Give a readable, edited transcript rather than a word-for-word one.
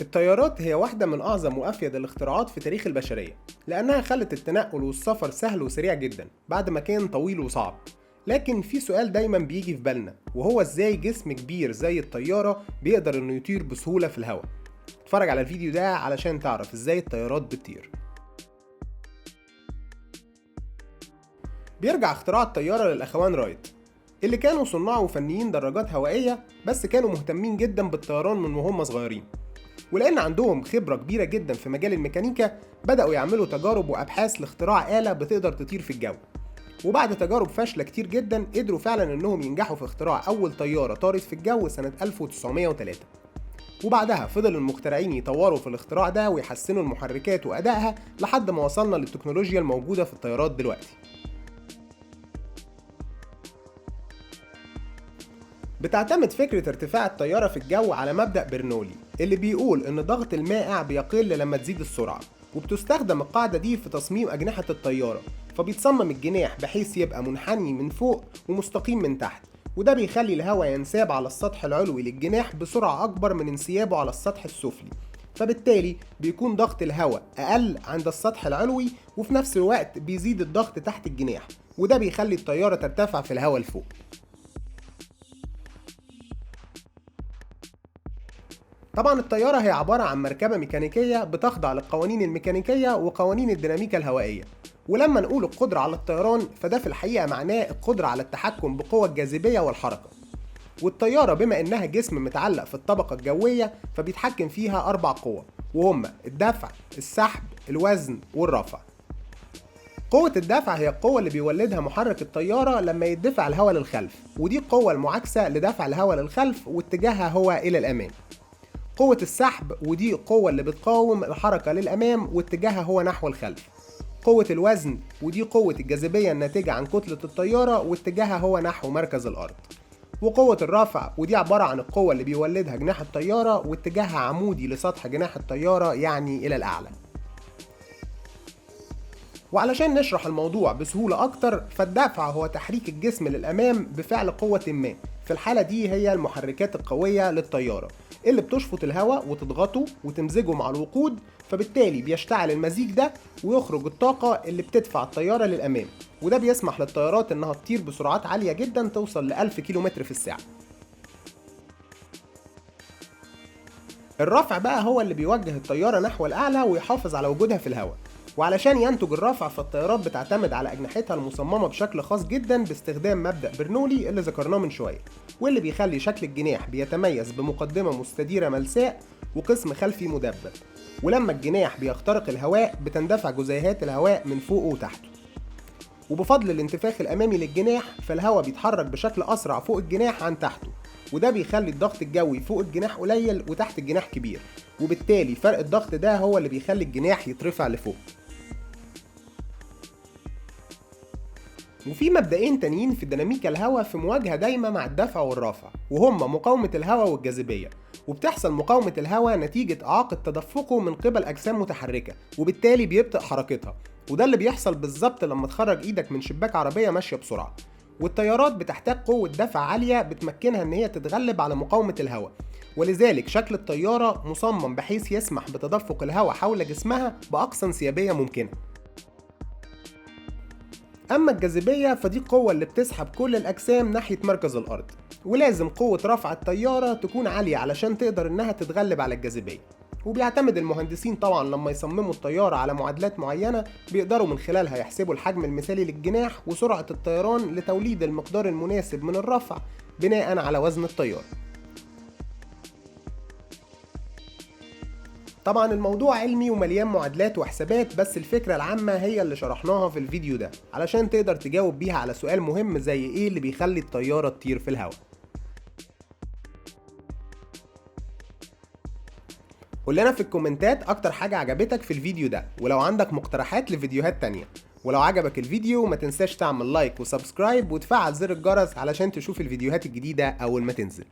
الطيارات هي واحدة من أعظم وأفيد الاختراعات في تاريخ البشرية، لأنها خلت التنقل والسفر سهل وسريع جدا بعد ما كان طويل وصعب. لكن في سؤال دايما بيجي في بالنا، وهو إزاي جسم كبير زي الطيارة بيقدر إنه يطير بسهولة في الهواء؟ اتفرج على الفيديو ده علشان تعرف إزاي الطيارات بتطير. بيرجع اختراع الطيارة للأخوان رايت، اللي كانوا صناع وفنيين دراجات هوائية، بس كانوا مهتمين جدا بالطيران من وهم صغيرين. ولأن عندهم خبرة كبيرة جدا في مجال الميكانيكا، بدأوا يعملوا تجارب وأبحاث لاختراع آلة بتقدر تطير في الجو. وبعد تجارب فاشلة كتير جدا قدروا فعلا إنهم ينجحوا في اختراع أول طيارة طارت في الجو سنة 1903. وبعدها فضل المخترعين يطوروا في الاختراع ده ويحسنوا المحركات وأدائها لحد ما وصلنا للتكنولوجيا الموجودة في الطيارات دلوقتي. بتعتمد فكرة ارتفاع الطيارة في الجو على مبدأ برنولي، اللي بيقول إن ضغط المائع بيقل لما تزيد السرعة، وبتستخدم القاعدة دي في تصميم أجنحة الطيارة. فبيتصمم الجناح بحيث يبقى منحني من فوق ومستقيم من تحت، وده بيخلي الهواء ينساب على السطح العلوي للجناح بسرعة أكبر من انسيابه على السطح السفلي. فبالتالي بيكون ضغط الهواء أقل عند السطح العلوي، وفي نفس الوقت بيزيد الضغط تحت الجناح، وده بيخلي الطيارة ترتفع في الهواء لفوق. طبعا الطيارة هي عبارة عن مركبة ميكانيكية بتخضع للقوانين الميكانيكية وقوانين الديناميكا الهوائية. ولما نقول القدرة على الطيران فده في الحقيقة معناه القدرة على التحكم بقوى الجاذبية والحركة. والطيارة بما انها جسم متعلق في الطبقة الجوية فبيتحكم فيها 4 قوى، وهما الدفع، السحب، الوزن، والرفع. قوة الدفع هي القوة اللي بيولدها محرك الطيارة لما يدفع الهواء للخلف، ودي القوة المعاكسة لدفع الهواء للخلف واتجاهها هو إلى الأمام. قوة السحب ودي القوة اللي بتقاوم الحركة للأمام واتجاهها هو نحو الخلف. قوة الوزن ودي قوة الجاذبية الناتجة عن كتلة الطيارة واتجاهها هو نحو مركز الأرض. وقوة الرفع ودي عبارة عن القوة اللي بيولدها جناح الطيارة واتجاهها عمودي لسطح جناح الطيارة، يعني إلى الأعلى. وعلشان نشرح الموضوع بسهولة أكتر، فالدفع هو تحريك الجسم للأمام بفعل قوة ما، في الحالة دي هي المحركات القوية للطيارة اللي بتشفط الهواء وتضغطه وتمزجه مع الوقود، فبالتالي بيشتعل المزيج ده ويخرج الطاقة اللي بتدفع الطيارة للأمام، وده بيسمح للطيارات إنها تطير بسرعات عالية جدا توصل ل 1000 كيلومتر في الساعة. الرفع بقى هو اللي بيوجه الطيارة نحو الأعلى ويحافظ على وجودها في الهواء. وعلشان ينتج الرفع فالطيارات بتعتمد على أجنحتها المصممة بشكل خاص جدا باستخدام مبدأ برنولي اللي ذكرناه من شوية، واللي بيخلي شكل الجناح بيتميز بمقدمة مستديرة ملساء وقسم خلفي مدبب. ولما الجناح بيخترق الهواء بتندفع جزيئات الهواء من فوقه وتحته، وبفضل الانتفاخ الأمامي للجناح فالهواء بيتحرك بشكل أسرع فوق الجناح عن تحته، وده بيخلي الضغط الجوي فوق الجناح قليل وتحت الجناح كبير، وبالتالي فرق الضغط ده هو اللي بيخلي الجناح يترفع لفوق. وفي مبدئين تانيين في ديناميكا الهواء في مواجهة دايمة مع الدفع والرفع، وهما مقاومة الهواء والجاذبية. وبتحصل مقاومة الهواء نتيجة إعاقة تدفقه من قبل أجسام متحركة، وبالتالي بيبطئ حركتها، وده اللي بيحصل بالظبط لما تخرج إيدك من شباك عربية ماشية بسرعة. والطيارات بتحتاج قوة دفع عالية بتمكنها إن هي تتغلب على مقاومة الهواء، ولذلك شكل الطيارة مصمم بحيث يسمح بتدفق الهواء حول جسمها بأقصى انسيابية ممكنة. أما الجاذبية فدي القوة اللي بتسحب كل الأجسام ناحية مركز الأرض، ولازم قوة رفع الطيارة تكون عالية علشان تقدر إنها تتغلب على الجاذبية. وبيعتمد المهندسين طبعا لما يصمموا الطيارة على معادلات معينة بيقدروا من خلالها يحسبوا الحجم المثالي للجناح وسرعة الطيران لتوليد المقدار المناسب من الرفع بناء على وزن الطيارة. طبعا الموضوع علمي ومليان معادلات وحسابات، بس الفكرة العامة هي اللي شرحناها في الفيديو ده علشان تقدر تجاوب بيها على سؤال مهم زي ايه اللي بيخلي الطيارة تطير في الهواء. قولنا في الكومنتات اكتر حاجة عجبتك في الفيديو ده، ولو عندك مقترحات لفيديوهات تانية. ولو عجبك الفيديو ما تنساش تعمل لايك وسبسكرايب وتفعل زر الجرس علشان تشوف الفيديوهات الجديدة اول ما تنزل.